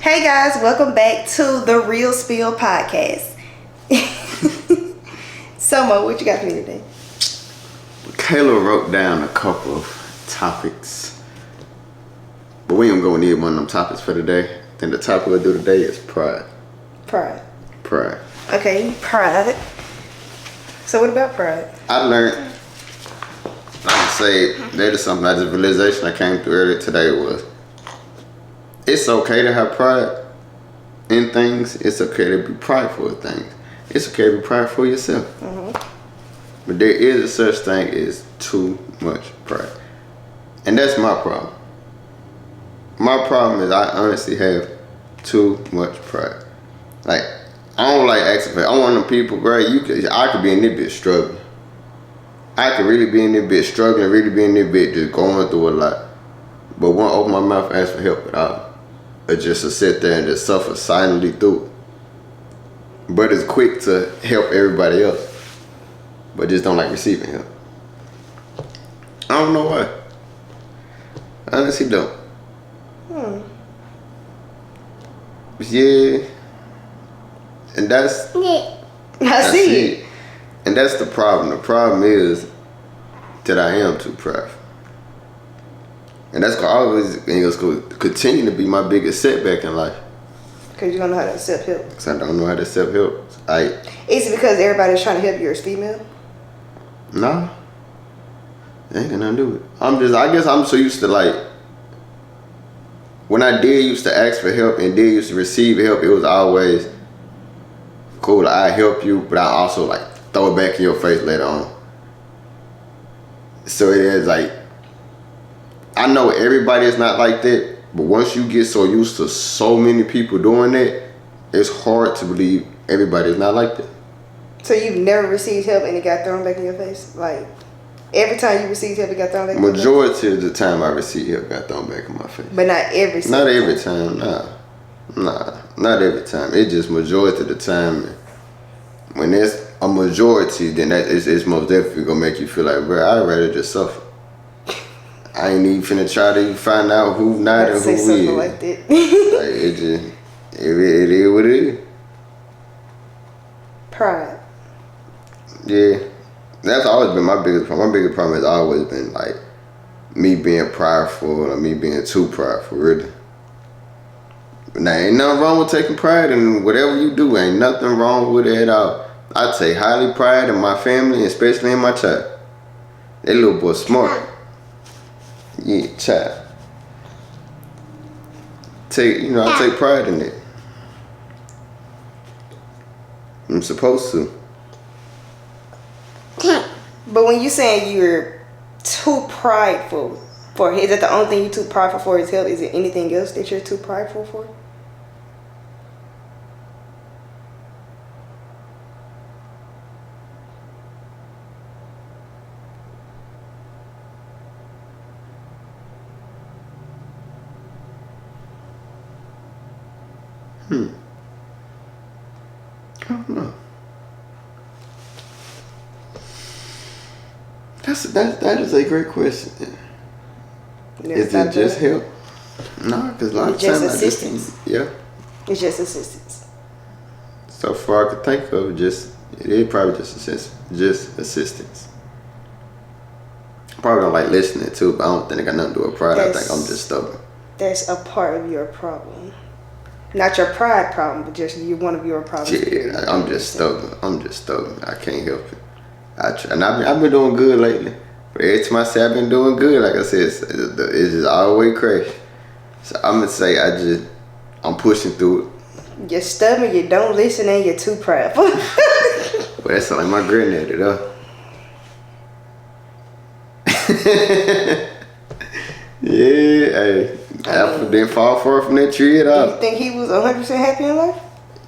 Hey guys, welcome back to the Real Spill podcast. Mo, what you got for me today? Kayla wrote down a couple of topics, but we ain't gonna need one of them topics for today. Then the topic we'll do today is pride. Pride. Pride. Okay, pride. So what about pride? I learned, I would say, that is something, that is realization I came through earlier today was, it's okay to have pride in things. It's okay to be prideful of things. It's okay to be prideful of yourself. Mm-hmm. But there is a such thing as too much pride. And that's my problem. My problem is I honestly have too much pride. Like, I don't like asking for help. I'm one of them people, bro, I could be in this bitch struggling. I could really be in this bitch struggling, really be in this bitch just going through a lot. But won't open my mouth and ask for help at all. Or just to sit there and just suffer silently through it. But it's quick to help everybody else. But just don't like receiving help. I don't know why. I honestly don't. Yeah. And that's... I see it. And that's the problem. The problem is that I am too prideful. And that's going to continue to be my biggest setback in life. Because you don't know how to self-help. Because I don't know how to self-help. Is it because everybody's trying to help you as female? No. It ain't got nothing to do with it. I guess I'm so used to when I did used to ask for help and did used to receive help, it was always cool. I help you, but I also throw it back in your face later on. So it is I know everybody is not like that, but once you get so used to so many people doing that, it's hard to believe everybody is not like that. So you've never received help and it got thrown back in your face? Like, every time you received help, it got thrown back in your face? Majority of the time I received help got thrown back in my face. But not every time? Not every time, nah. Not every time. It's just majority of the time. When there's a majority, then it's most definitely going to make you feel like, bro, I'd rather just suffer. I ain't even finna try to find out who not and who is. Something like that. It is what it is. Pride. Yeah, that's always been my biggest problem. My biggest problem has always been me being prideful or me being too prideful, really. Now, ain't nothing wrong with taking pride in whatever you do. Ain't nothing wrong with it at all. I take highly pride in my family, especially in my child. That little boy smart. Yeah, child. I take pride in it. I'm supposed to. But when you saying you're too prideful for, is that the only thing you're too prideful for is help? Is there anything else that you're too prideful for? I don't know. That is a great question. Is it just help? No, because a lot of times assistance. Yeah. It's just assistance. So far I could think of, it is probably just assistance. I probably don't like listening too, but I don't think it got nothing to do with pride. I think I'm just stubborn. That's a part of your problem. Not your pride problem, but just one of your problems. Yeah, I'm just stubborn. I can't help it. I try, and I've been doing good lately. But every time I say I've been doing good, like I said, it's just always crash. So I'm gonna say I'm pushing through it. You're stubborn, you don't listen, and you're too prideful. Well, that sounds like my granddaddy, though. Yeah, hey. Apple didn't fall far from that tree at all. Do you think he was 100% happy in life?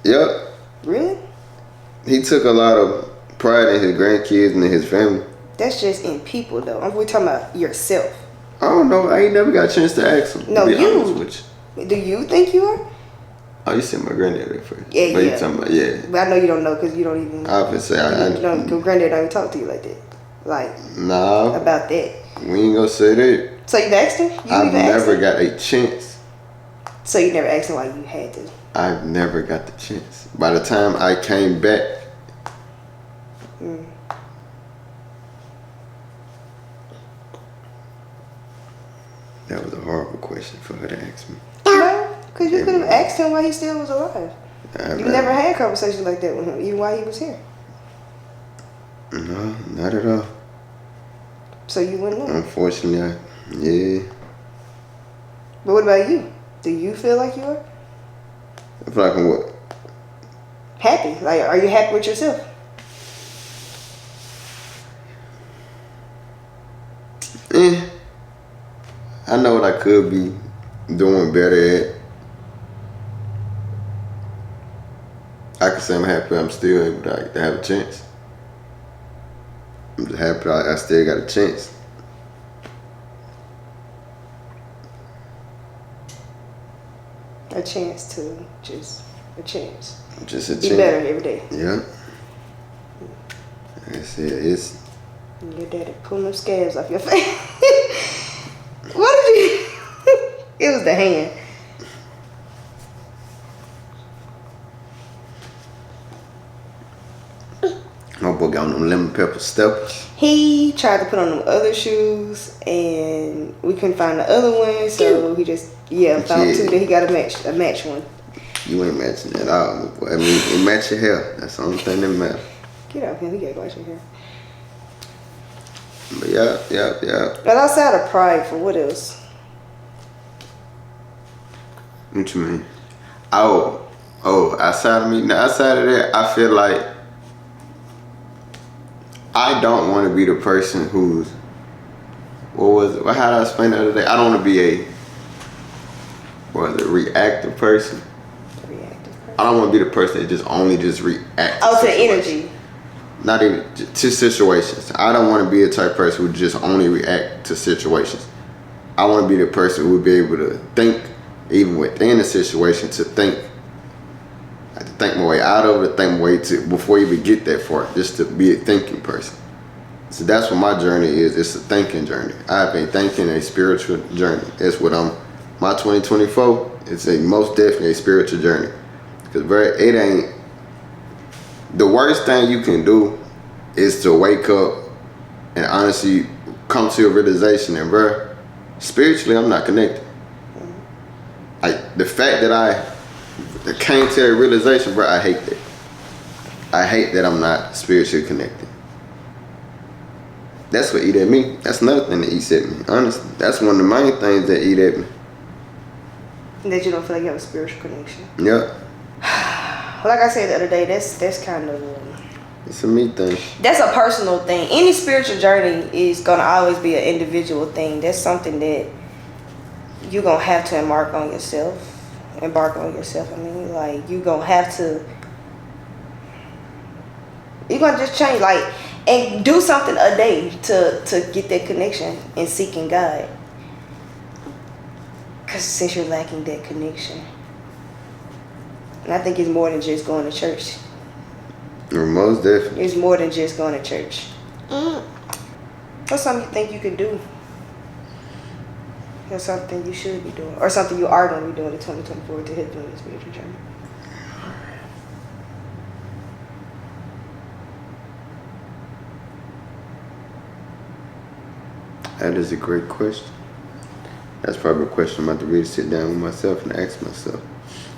Yep. Really? He took a lot of pride in his grandkids and in his family. That's just in people, though. We're talking about yourself. I don't know. I ain't never got a chance to ask him. No, to be honest with you. Do you think you are? Oh, you said my granddad at first. Yeah, but yeah. You talking about, yeah. But I know you don't know because you don't even... I would say your granddad don't even talk to you like that. Nah. About that. We ain't gonna say that. So you've asked him? I've never got a chance So you never asked him why you had to? I never got the chance. By the time I came back, that was a horrible question for her to ask me. No, because you could have asked him why he still was alive. You Right. never had conversations like that with him, even while he was here. No, not at all. So you wouldn't know. Unfortunately, yeah. But what about you? Do you feel like you are I feel like I'm what? happy? Like, are you happy with yourself? I know what I could be doing better at. I can say I'm happy I'm still able to have a chance. I'm just happy I still got a chance. A chance to just a chance. Just a Be chance. better every day. Yeah. That's it. It's Your daddy pulling them scabs off your face. What did you? It was the hand. my boy got on them lemon pepper steppers. He tried to put on them other shoes, and we couldn't find the other one, so he just found two. Then he got a match one. You ain't matching at all, my boy. I mean, it match your hair. That's the only thing that matters. Get out here. He got to wash your hair. But yeah. But outside of Prideful, what else? What you mean? Oh, outside of me, now outside of that, I feel like I don't want to be the person who's, how did I explain the other day? I don't want to be a reactive person. I don't want to be the person that just reacts. Oh, to energy. Not even to situations. I don't want to be the type of person who just only react to situations. I want to be the person who would be able to think, even within a situation, to think. I have to think my way out of it, think my way to, before you even get that far, just to be a thinking person. So that's what my journey is. It's a thinking journey. I have been thinking a spiritual journey. That's what my 2024, it's most definitely a spiritual journey. Because, bro, it ain't, the worst thing you can do is to wake up and honestly come to a realization that, bro, spiritually I'm not connected. Like, the fact that I came to a realization, bro, I hate that. I hate that I'm not spiritually connected. That's what eat at me. That's another thing that eats at me, honestly. That's one of the main things that eat at me. That you don't feel like you have a spiritual connection. Yeah. Like I said the other day, that's kind of It's a me thing. That's a personal thing. Any spiritual journey is gonna always be an individual thing. That's something that you're gonna have to embark on yourself. I mean, like, you're gonna have to. You're gonna just change, like, and do something a day to get that connection and seeking God. Because since you're lacking that connection. And I think it's more than just going to church. Most definitely. It's more than just going to church. What's something you think you can do? Or something you should be doing? Or something you are going to be doing in 2024 to help you in this spiritual journey? That is a great question. That's probably a question I'm about to really sit down with myself and ask myself.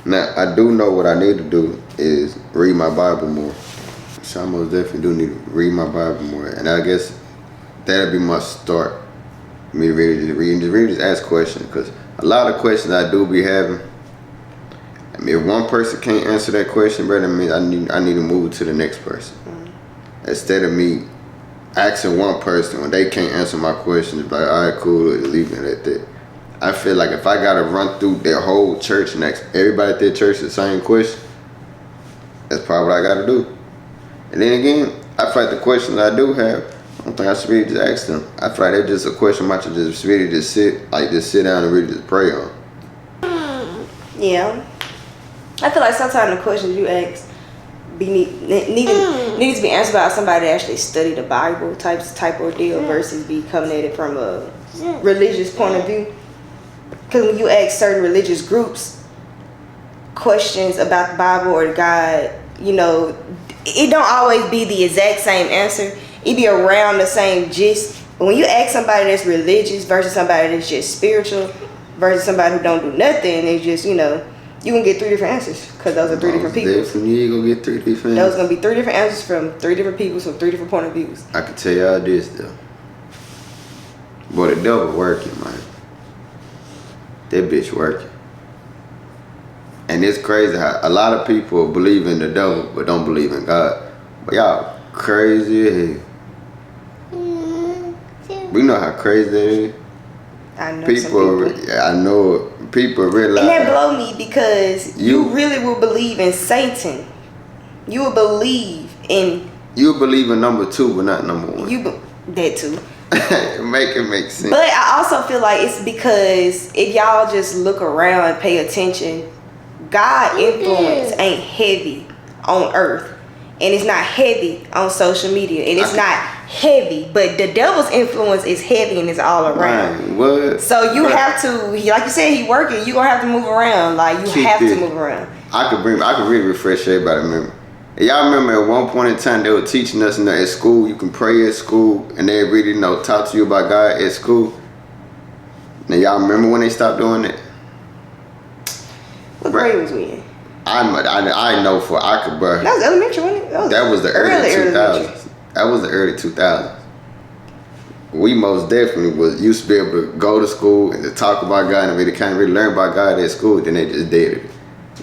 Now, I do know what I need to do is read my Bible more. So I most definitely do need to read my Bible more. And I guess that'll be my start. Me really just reading, just ask questions. Because a lot of questions I do be having, I mean, if one person can't answer that question, brother, I need to move to the next person. Instead of me asking one person when they can't answer my questions, like, all right, cool, leave it at that. I feel like if I gotta run through their whole church and ask everybody at their church the same question, that's probably what I gotta do. And then again, I feel like the questions I do have, I don't think I should really just ask them. I feel like they're just a question I should just really just sit down and really just pray on. Yeah. I feel like sometimes the questions you ask needs to be answered by somebody that actually study the Bible type ordeal versus be coming at it from a religious point of view. Because when you ask certain religious groups, questions about the Bible or God, you know, it don't always be the exact same answer. It be around the same gist. But when you ask somebody that's religious versus somebody that's just spiritual versus somebody who don't do nothing, it's just, you know, you can get 3 different answers because those are 3 different people. Definitely, you gonna get 3 different. Those gonna be 3 different answers from 3 different people from 3 different point of views. I can tell y'all this though. Boy, the devil working, man. That bitch working. And it's crazy how a lot of people believe in the devil but don't believe in God. But y'all crazy as hell. We know how crazy that is. I know People. I know people realize. And that blow me because you really will believe in Satan. You will believe in. You believe in number 2 but not number 1. That too. Make it make sense. But I also feel like it's because if y'all just look around and pay attention, God influence ain't heavy on earth. And it's not heavy on social media. And it's not heavy. But the devil's influence is heavy and it's all around. Right. What? So you have to, like you said, he working. You gonna have to move around. Like you have to move around. I could really refresh everybody's memory. And y'all remember at one point in time they were teaching us at school, you can pray at school and they really talk to you about God at school. Now y'all remember when they stopped doing that? What grade was we in? I know for I could, bro. That was elementary, wasn't it? That was the early 2000s. That was the early 2000s. We most definitely used to be able to go to school and to talk about God and really kind of really learn about God at school. Then they just did it.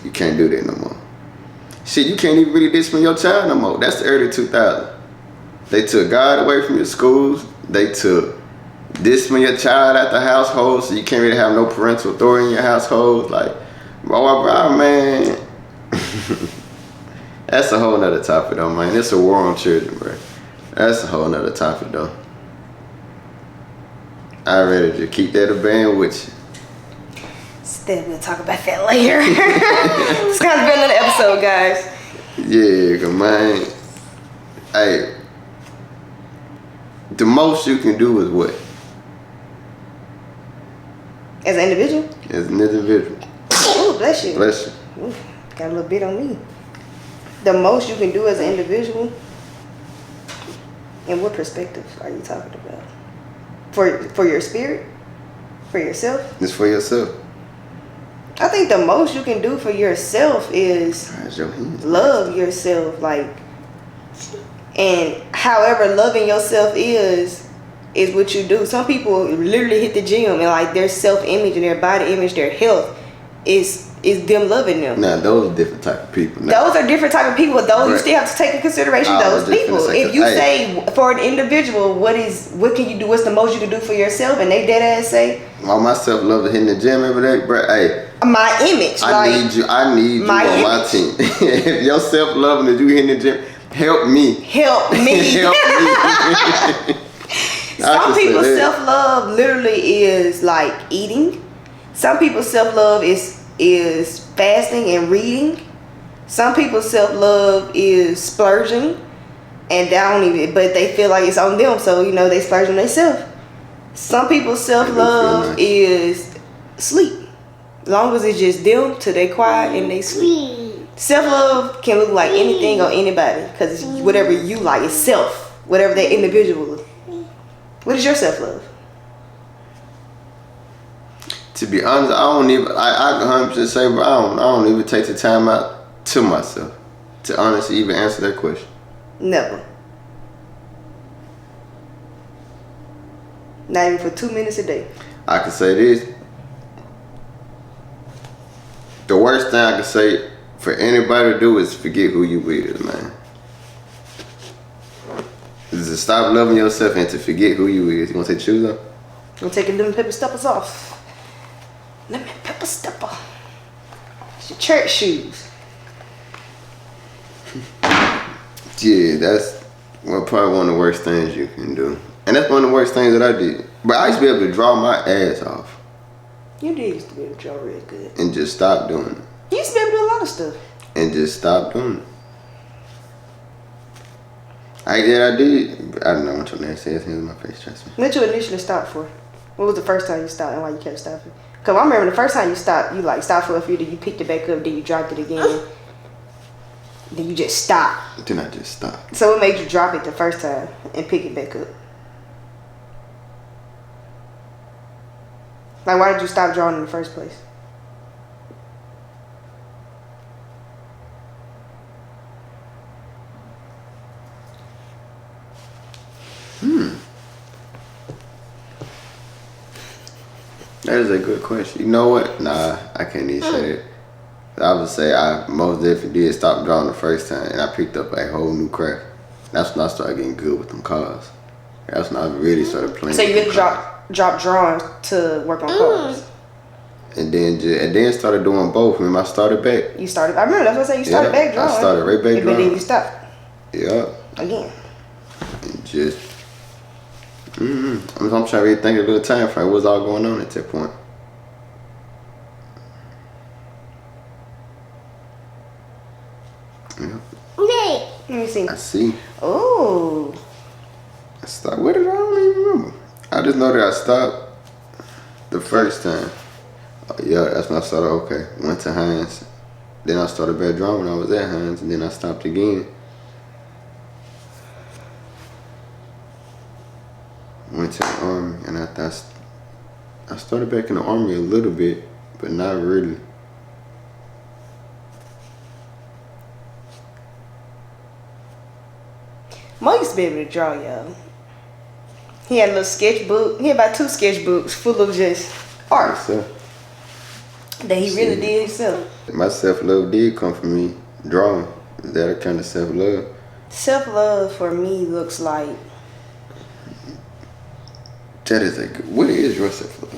You can't do that no more. Shit, you can't even really discipline your child no more. That's the early 2000s. They took God away from your schools. They took discipline your child at the household, so you can't really have no parental authority in your household. Like, bro, man. That's a whole nother topic though, man. It's a war on children, bro. That's a whole nother topic though. I'd rather just keep that a band with you. Still, we'll talk about that later. It's gonna be another episode, guys. Yeah, man. Hey, the most you can do is what? As an individual? As an individual. Ooh, bless you. Bless you. Ooh, got a little bit on me. The most you can do as an individual? In what perspective are you talking about? For your spirit? For yourself? It's for yourself. I think the most you can do for yourself is love yourself. Like, and however loving yourself is what you do. Some people literally hit the gym and like their self-image and their body image, their health is them loving them. Nah, those are different type of people. Nah. Those are different type of people. Those you still have to take in consideration those people. If you say for an individual, what can you do? What's the most you can do for yourself? And they dead ass say, "Well, myself love to hit in the gym every day, bro. Hey, my image. I need you on my team. If your self loving that you hit in the gym, help me. Help me. Help me. Some people's self love literally is like eating. Some people's self love is fasting and reading. Some people's self love is splurging, and but they feel like it's on them, so they splurge on themselves. Some people's self love is sleep. As long as it's just them till they quiet and they sleep. Self love can look like anything or anybody, because it's whatever you like. It's self, whatever that individual is. What is your self love? To be honest, I don't even. I 100% say, but I don't even take the time out to myself to honestly even answer that question. Never. Not even for 2 minutes a day. I can say this. The worst thing I can say for anybody to do is forget who you is, man. Is to stop loving yourself and to forget who you is. You gonna take your shoes off? I'm taking lemon pepper steppers off. Lemon pepper stepper. It's your church shoes. Yeah, that's probably one of the worst things you can do. And that's one of the worst things that I did. But I used to be able to draw my ass off. You did used to be able to draw real good. And just stop doing it. You used to be able to do a lot of stuff. And just stop doing it. I did. I don't know what your nasty ass hands in my face, trust me. What you initially stopped for? What was the first time you stopped and why you kept stopping? Cause I remember the first time you stopped for a few, then you picked it back up, then you dropped it again. Then you just stopped. Then I just stopped. So what made you drop it the first time and pick it back up? Like, why did you stop drawing in the first place? That is a good question. You know what? Nah, I can't even say that. I would say I most definitely did stop drawing the first time, and I picked up a whole new craft. That's when I started getting good with them cars. That's when I really started playing. So you really dropped drawing to work on cars. And then started doing both. Remember, I started back. You started. I remember that's what I said. You started back drawing. I started right back drawing. But then you stopped. Yeah. Again. And just. I'm trying to really think of a little time frame. What was all going on at that point? Yeah. Let me see. I see. Oh. I stopped. What did I don't even remember? I just know that I stopped the first time. Yeah, that's when I started. Okay, went to Hines. Then I started back drawing when I was at Hines, and then I stopped again. Went to the Army, and I started back in the Army a little bit, but not really. Mo used to be able to draw, y'all. He had a little sketchbook. He had about 2 sketchbooks full of just art that he really did himself. My self-love did come from me drawing. That kind of self-love. Self-love for me looks like. That is a good. What is your self-love?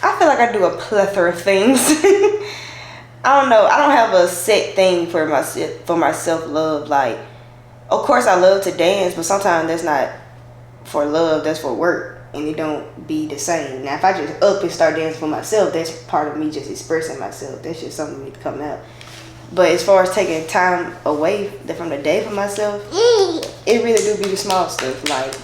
I feel like I do a plethora of things. I don't know. I don't have a set thing for my self-love. Like, of course, I love to dance, but sometimes that's not for love. That's for work, and it don't be the same. Now, if I just up and start dancing for myself, that's part of me just expressing myself. That's just something that come out. But as far as taking time away from the day for myself, it really do be the small stuff. Like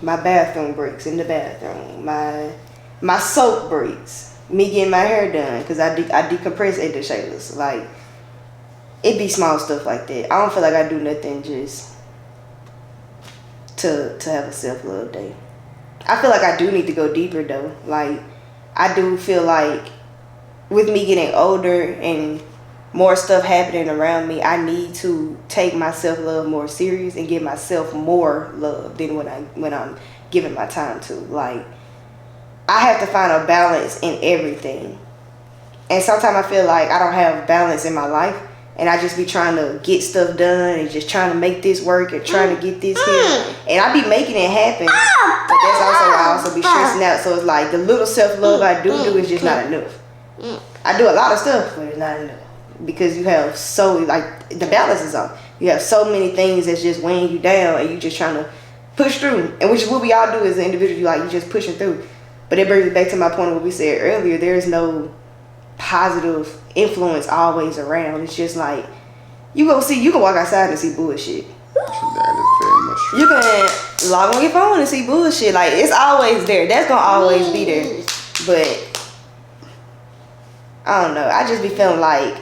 my bathroom breaks in the bathroom, my soap breaks, me getting my hair done because I decompress at the Shayla's. Like, it be small stuff like that. I don't feel like I do nothing just to have a self-love day. I feel like I do need to go deeper though. Like, I do feel like with me getting older and more stuff happening around me, I need to take my self-love more serious and give myself more love than when I'm giving my time to. Like, I have to find a balance in everything. And sometimes I feel like I don't have balance in my life, and I just be trying to get stuff done and just trying to make this work and trying to get this here. And I be making it happen, but that's also why I also be stressing out. So it's like the little self-love I do is just not enough. I do a lot of stuff, but it's not enough. Because you have the balance is off. You have so many things that's just weighing you down, and you just trying to push through. And which is what we all do as an individual. You just pushing through. But it brings me back to my point of what we said earlier. There is no positive influence always around. It's just like you can walk outside and see bullshit. That is very much true. You can log on your phone and see bullshit. Like, it's always there. That's gonna always be there. But I don't know. I just be feeling like,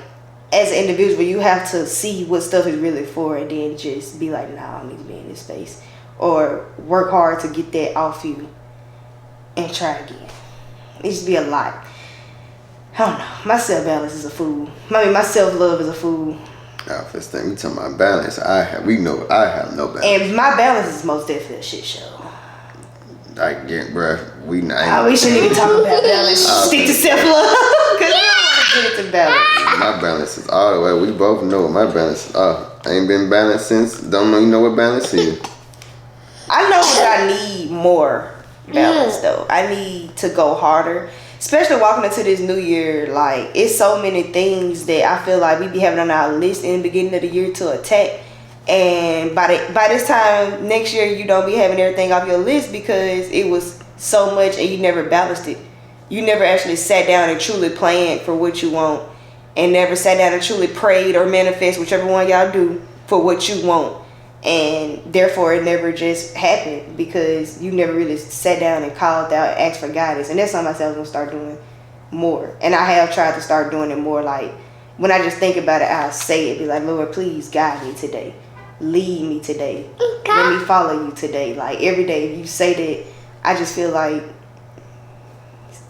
as an individual, you have to see what stuff is really for, and then just be like, nah, I don't need to be in this space. Or work hard to get that off you and try again. It just be a lot. I don't know. My self-balance is a fool. My self-love is a fool. First thing we talking about balance, I have no balance. And my balance is most definitely a shit show. I get, bruh, we shouldn't even talk about balance. Stick to self-love. Because I don't want to get into balance. My balance is all the way. We both know my balance is I ain't been balanced since. Don't know, you know what balance is. I know that I need more balance though. I need to go harder. Especially walking into this new year, like, it's so many things that I feel like we be having on our list in the beginning of the year to attack. And by this time next year, you don't be having everything off your list because it was so much and you never balanced it. You never actually sat down and truly planned for what you want, and never sat down and truly prayed or manifest, whichever one y'all do, for what you want. And therefore it never just happened because you never really sat down and called out and asked for guidance. And that's something I said I was gonna start doing more. And I have tried to start doing it more. Like when I just think about it, I'll say it, be like, Lord, please guide me today, lead me today, let me follow you today. Like every day you say that, I just feel like,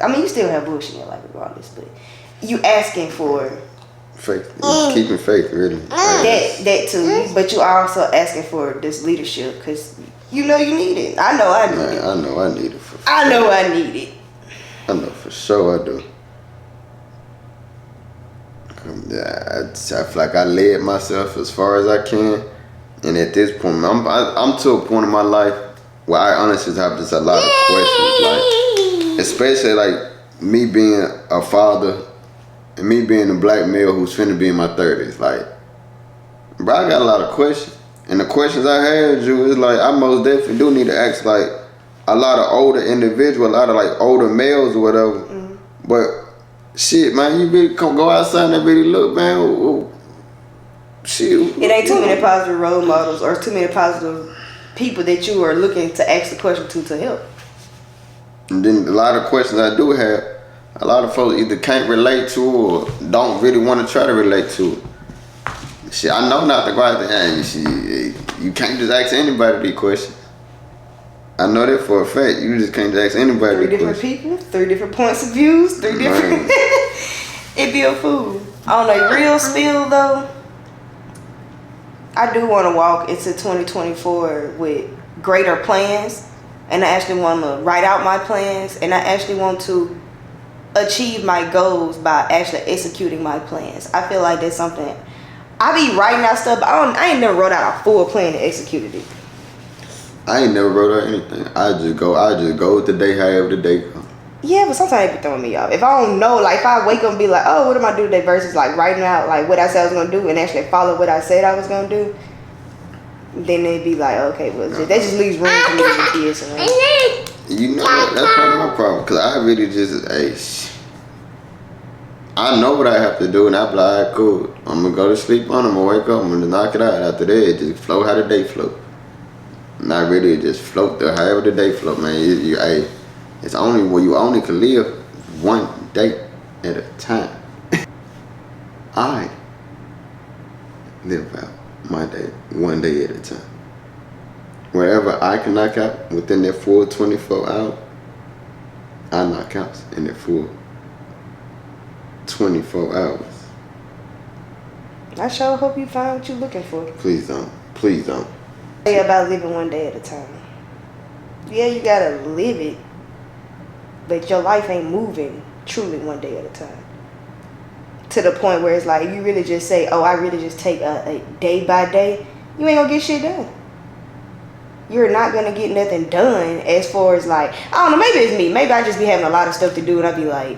I mean, you still have bullshit in your life regardless, but you asking for faith, keeping faith, really. That too, but you are also asking for this leadership because you know you need it. I know I need it. I know I need it. I know I need it. I know for sure I do. I feel like I led myself as far as I can, and at this point, I'm to a point in my life where I honestly have just a lot of questions, like especially like me being a father. And me being a black male who's finna be in my 30s, like, bro, I got a lot of questions. And the questions I had, you, is like, I most definitely do need to ask, like, a lot of older individuals, a lot of, like, older males or whatever. Mm-hmm. But, shit, man, you really go outside and really look, man, shit. It ain't too many positive role models or too many positive people that you are looking to ask the question to help. And then a lot of questions I do have, a lot of folks either can't relate to or don't really want to try to relate to. Shit, I know not to go out there and you can't just ask anybody these questions. I know that for a fact. You just can't just ask anybody these questions. 3 different people, 3 different points of views, 3 different... It'd be a fool. On a real spill though, I do want to walk into 2024 with greater plans, and I actually want to write out my plans, and I actually want to achieve my goals by actually executing my plans. I feel like that's something I be writing out stuff, but I ain't never wrote out a full plan and executed it. I ain't never wrote out anything. I just go with the day, however the day comes. Yeah, but sometimes it be throwing me off. If I don't know, like if I wake up and be like, oh, what am I doing today versus like writing out like what I said I was gonna do and actually follow what I said I was gonna do, then it'd be like, okay, well, that just leaves room for me to be this and that. You know what? That's part of my problem. Because I really just, I know what I have to do, and I be like, all right, cool. I'm going to go to sleep on it. I'm going to wake up. I'm going to knock it out. After that, it just flow how the day flow. Not really just float there, however the day flow, man. It's only where you only can live one day at a time. I live out my day one day at a time. Wherever I can knock out within that full 24 hours, I knock out in that full 24 hours. I sure hope you find what you're looking for. Please don't. Please don't. Say about living one day at a time. Yeah, you gotta live it, but your life ain't moving truly one day at a time. To the point where it's like you really just say, oh, I really just take a day by day, you ain't gonna get shit done. You're not gonna get nothing done as far as like, I don't know, maybe it's me. Maybe I just be having a lot of stuff to do and I be like,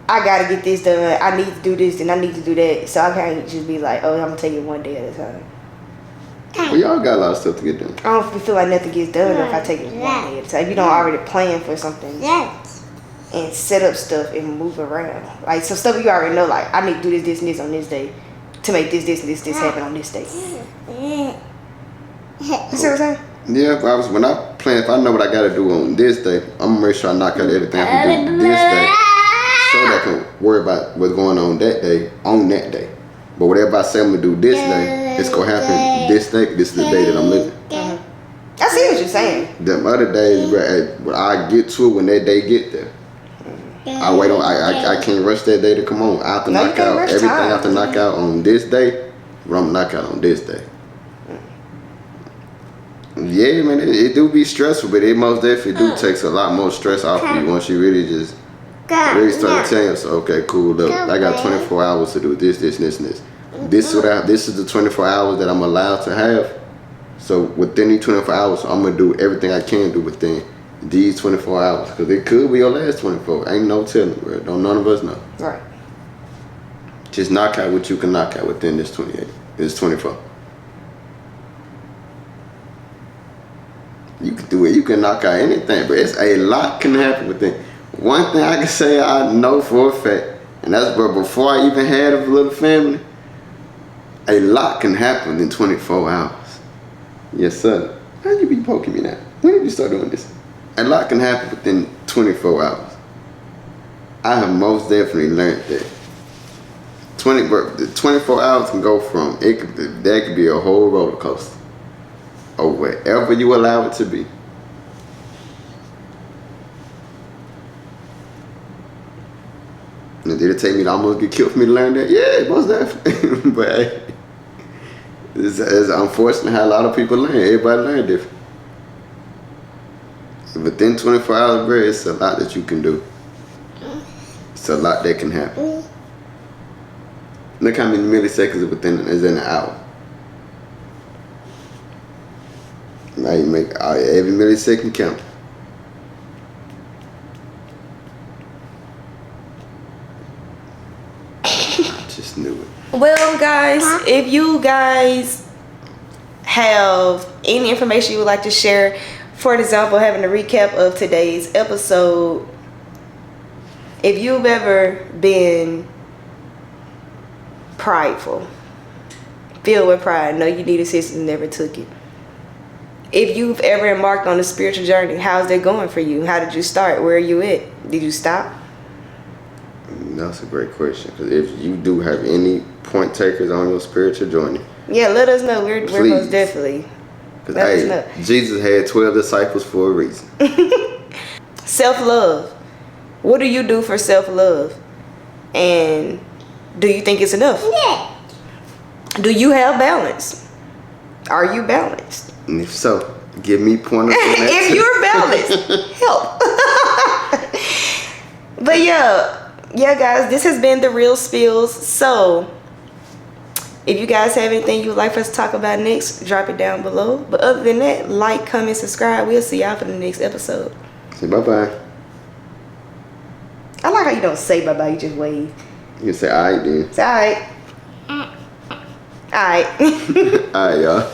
I gotta get this done, I need to do this and I need to do that. So I can't just be like, oh, I'm gonna take it one day at a time. We all got a lot of stuff to get done. I don't feel like nothing gets done if I take it one day at a time. If you don't already plan for something and set up stuff and move around. Like some stuff you already know, like I need to do this and this on this day to make this and this happen on this day. You see what I'm saying? Yeah, when I plan, if I know what I gotta do on this day, I'm gonna make sure I knock out everything I can do this day, so that I can worry about what's going on that day on that day. But whatever I say I'm gonna do this day, it's gonna happen this day. This is the day that I'm living. I see what you're saying. Them other days, where I get to it when that day get there. I wait on. I can't rush that day to come on. I have to knock out everything. I have to knock out on this day. But I'm gonna knock out on this day. Yeah, man, it do be stressful, but it most definitely do takes a lot more stress off of you once you really just really start telling yourself, okay, cool, look, I got 24 hours to do this, this, and this, and this. This is the 24 hours that I'm allowed to have. So within these 24 hours, I'm gonna do everything I can do within these 24 hours, because it could be your last 24. Ain't no telling, bro. Don't none of us know. Right. Just knock out what you can knock out within this 28. This 24. You can do it. You can knock out anything, but it's a lot can happen within. One thing I can say I know for a fact, and that's before I even had a little family, a lot can happen in 24 hours. Yes, sir. How you be poking me now? When did you start doing this? A lot can happen within 24 hours. I have most definitely learned that. 24 hours can go from, that could be a whole roller coaster. Or wherever you allow it to be. And did it take me to almost get killed for me to learn that? Yeah, most definitely. But hey, it's unfortunate how a lot of people learn. Everybody learn different. Within 24 hours, bro, it's a lot that you can do. It's a lot that can happen. Look how many milliseconds is in an hour. Now you make every millisecond count. I just knew it. Well, guys, if you guys have any information you would like to share, for example, having a recap of today's episode, if you've ever been prideful, filled with pride, know you need assistance and never took it. If you've ever embarked on a spiritual journey, how's that going for you? How did you start? Where are you at? Did you stop? That's a great question. Because if you do have any point takers on your spiritual journey, yeah, let us know. We're most definitely. Because hey, Jesus had 12 disciples for a reason. Self-love. What do you do for self-love? And do you think it's enough? Yeah. Do you have balance? Are you balanced? And if so, give me pointers on that. If you're balanced, help. But yeah, guys, this has been The Real Spills. So if you guys have anything you would like for us to talk about next, drop it down below. But other than that, like, comment, subscribe. We'll see y'all for the next episode. Say bye-bye. I like how you don't say bye-bye, you just wave. You say alright then. It's alright. Alright. Alright, y'all.